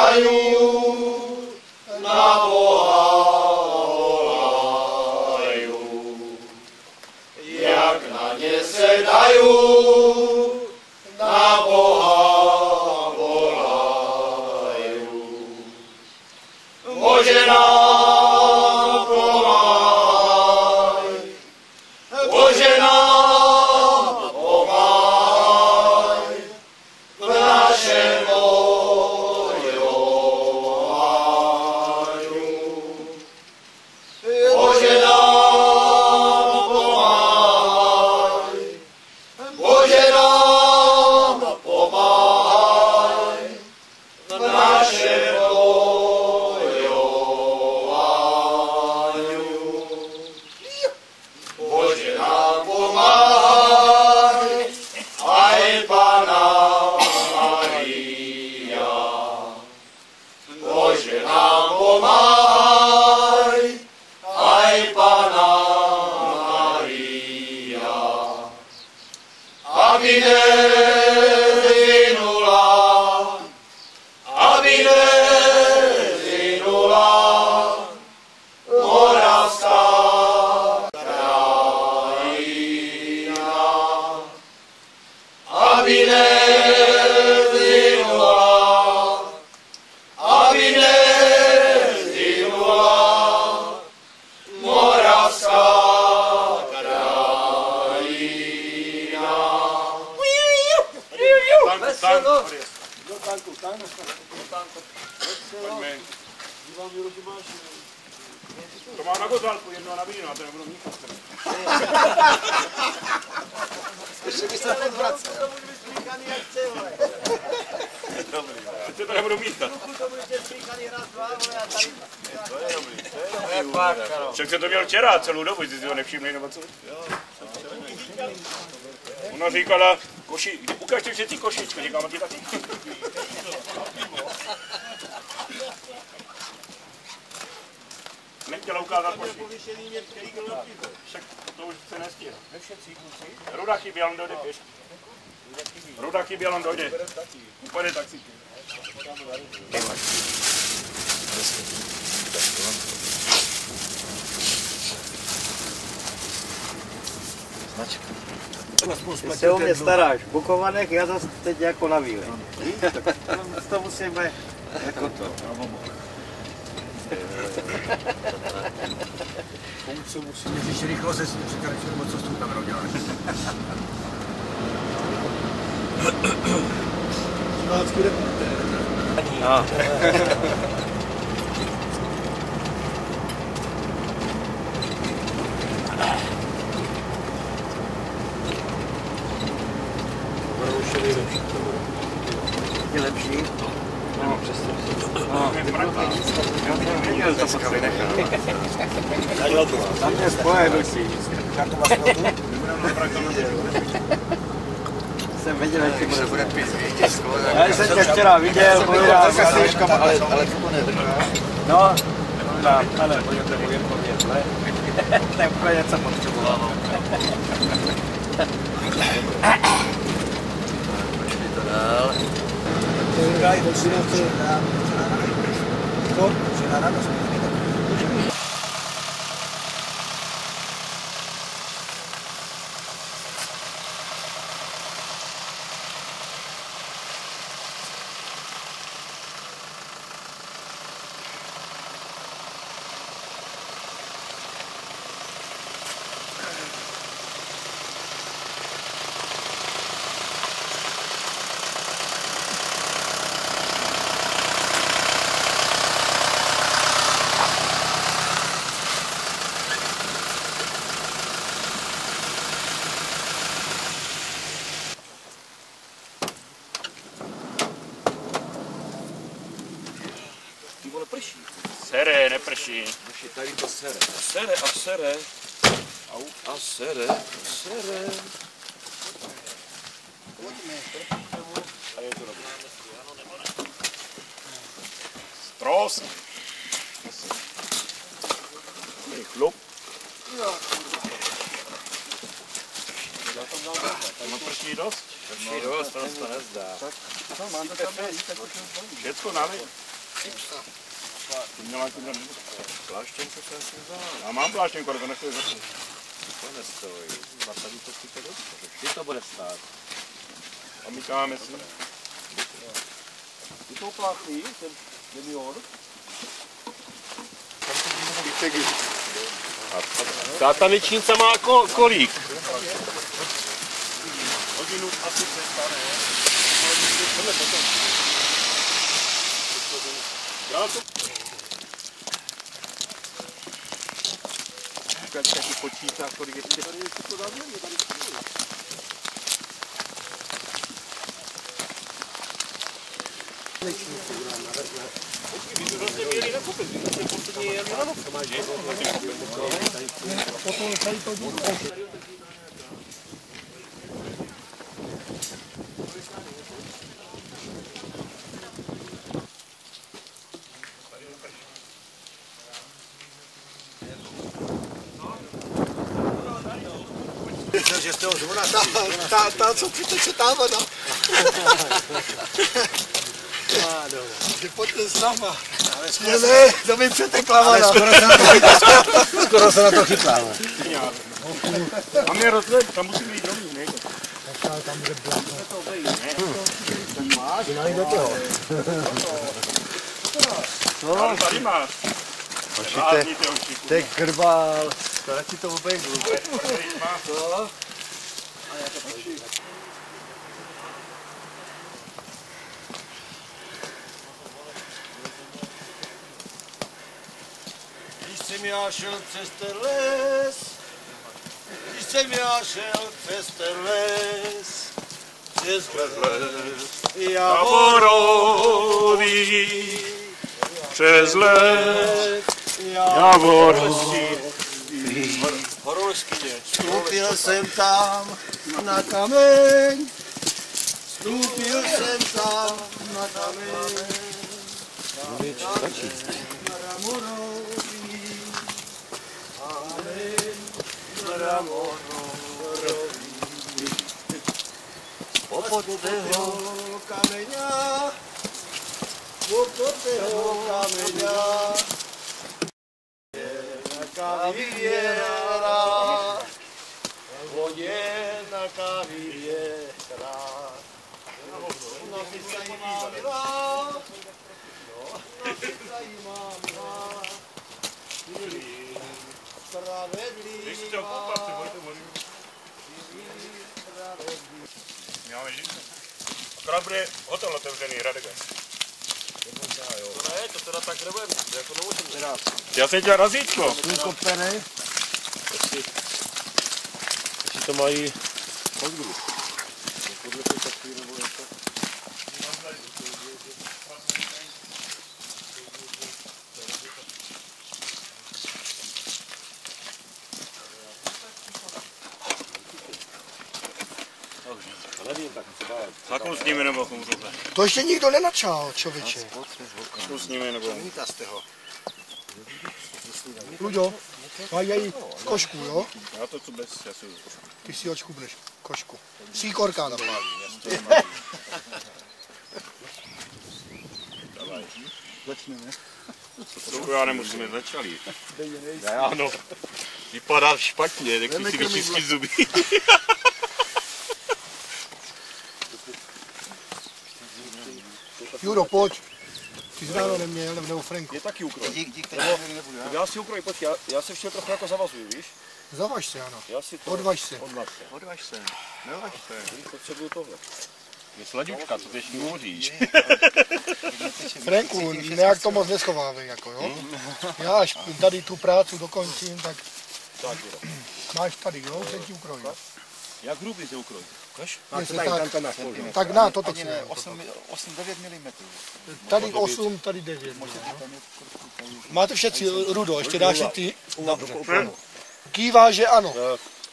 sedají, na Boha volají. Jak na ně sedají, na Boha volají. Bože nám pomáhaj, Bože nám pomáhaj, v našem bojování. Bože nám pomáhaj, Bože nám pomáhaj, v našem bojování. Bože nám pomáhaj, aj Panna Maria. Bože nám pomáhaj, aj Panna Maria. Aby nezhynula, aby nezhynula Moravská krajina. Aby nezhynula, aby nezhynula Moravská krajina. To mám na gozálku, jedno na víno, a to nebudu míchat. Ještě by se podvracel. To budu smíchaný jak cihle. Dobrý, teď se to nebudu míchat. To budete smíchaný raz, dva, a tady... To je dobrý, to je dobrý. Však se to měl včera celou dobu, jsi si ho nevšimli, nebo co? Ona říkala, ukažte všetci košičku, říkám ti taky. Nechtěla ukázat košičku. Však to už se nestihne. Ruda chybí, ale on dojde pěšky. Ruda chybí, ale on dojde. Pojede taxíky. Ty se o mě staráš, v Bukovanech, já zase teď jako na výlet. To musíme... Jako to. Co musíme řešit rychlo se svým přikáčem, co s tím kamerou děláš? Divácký reportér. No. Je lepší? No, přesto. No, já jsem viděl, to pak si nechal. Tam je spojenutí. Jsem viděl, jak se bude pít vítěz, kolega. Já jsem tě včera viděl, ale to nedrží. No, ale pojďte můj povědět, ne? To je úplně něco potřeboval. Počkej to dál. To je ráj, to si na to. To? Že na radost. Sere, neprší. Už tady to sere. Sere a sere. A sere. A je to dobré. Stros. Chlup. Má prší dost? Prší dost, to nezdá. Všecko nalej. Pláštěnku jsem si vzal. Já mám pláštěnku, ale to nechci zase. To nestojí. Zasadí to sice dobře. Vždy to bude stát. A míkáme si. Ty jsou pláchy, ten junior. Ta tanečnice má kolik? Hodinu asi přestane. Já to... Taky počítá, kolik ještě tady to dá mě, tady Že z toho zvona, ta co přiteče ta voda. Že pojďte s náma. Ne, to mi přetekla voda. skoro se na to chytláme. Tam je rozhled, tam musí být rovný, ne? Tam bude bláto. Přinali do toho. Ale tady máš. Rázní ty oči. Teď krbal. Radši to obejdu. Když jsem já šel přes ten les, když jsem já šel přes ten les, přes les, Javorový, přes les, Javorový. vstoupil jsem tam na kameň, vstoupil jsem tam na kameň, mramorový, kameň mramorový. Popotého kameňa, popotého kameňa, kaviera, vodě na kaviera. No ty zajímavá, no ty zajímavá, spravedlivá, Akorát bude hotel otevřený, Radek. To ne, to teda tak nebude, jako nemůžeme dát. Já jsem chtěl razítko. Kopeny. Jestli to mají... Zakou s nimi nebo komuhle? To ještě nikdo nenačal, člověče. Zakou s nimi nebo... Luďo, mají košku, jo? Já to co bez, já si... Ty si odškubneš košku. Síkorka napálí. Začneme. To já nemusíme, začali. Já ano. Vypadá špatně, tak si vyčistí zuby. Juro, pojď. Ty jsi ráno neměl, nebo Franku. Je taky ukroj. Dík, Já si ukroj, pojď, já se ještě trochu jako zavazuju, víš? Zavaž se, ano. Já si to... Odvaž se. Odvaž se. Nevaž se. Potřebuju tohle. Je slaďučka, to teď můžeš. Franku, nějak to moc neschovávej, jako jo. Já až tady tu práci dokončím, tak máš tady, jo, jsem ti ukrojím. Jak hrubý se ukroj? Tak na, toto si ne. 8-9 mm. Tady 8, tady 9. Máte všetci rudo, ještě dáš i ty? Kývá, že ano.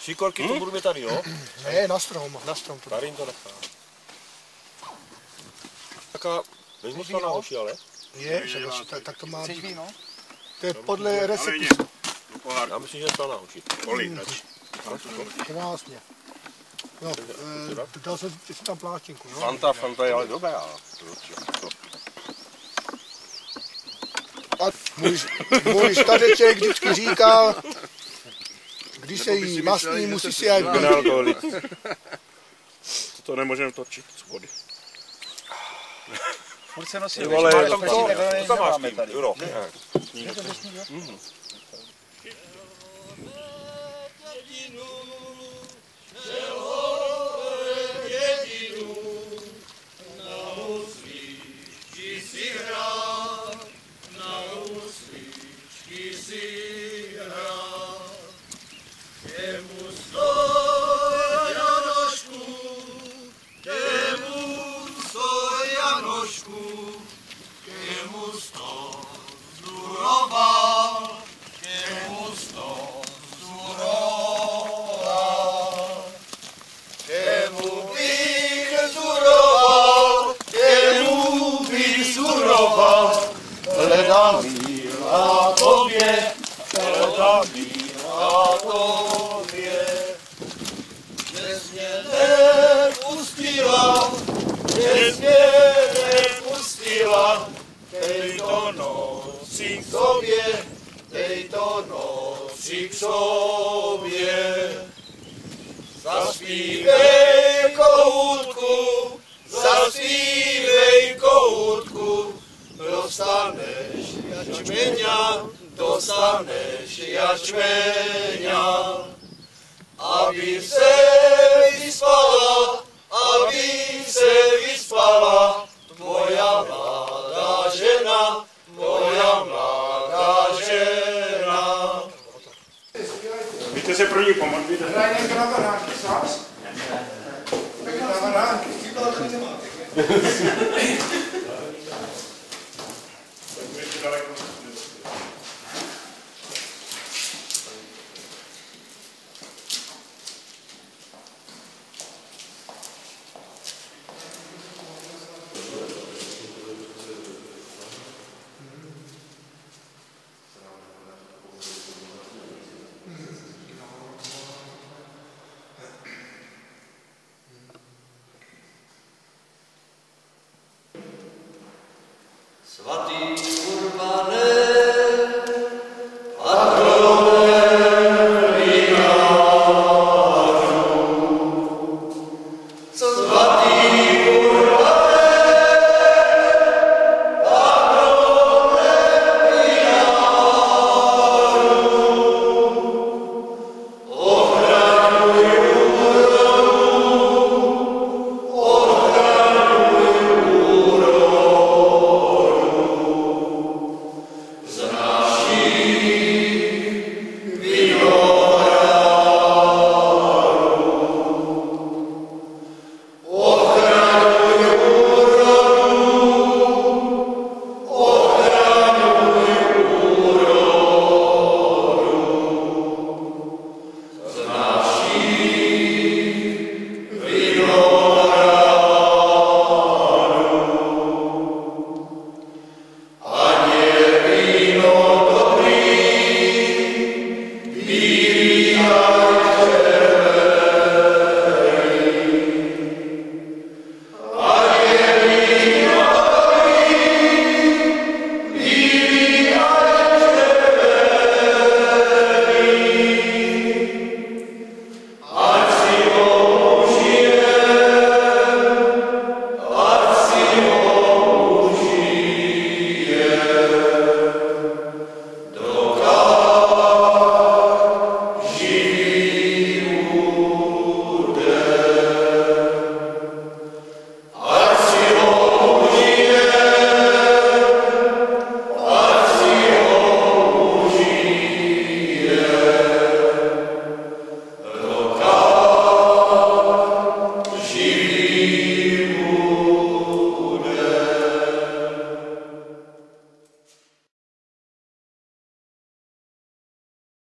Šikorky to budu mít tady, jo? Ne, na strom to. Tady jim to nechá. Taká, vezmu to na hoši, ale? Je, tak to má Chceš být. víno? To je podle receptu. Já myslím, že je to na hoši. Kolik radši? Krásně. No, dal jsem si tam pláštěnku, no. Fanta je ale dobrá. Můj stateček vždycky říkal, když se jí mastný, musí si aj Nealkoholik. To nemůžeme točit z vody. Furt se nosí, vole, to máš tady. Jo. Dostaneš jačmeňa, aby se vyspala tvoja mladá žena, Víte se pro ní pomoct, víte? Hraje někdo na varánky s vás? Tak na varánky. Svatý Urbane, patrone Vináru. Svatý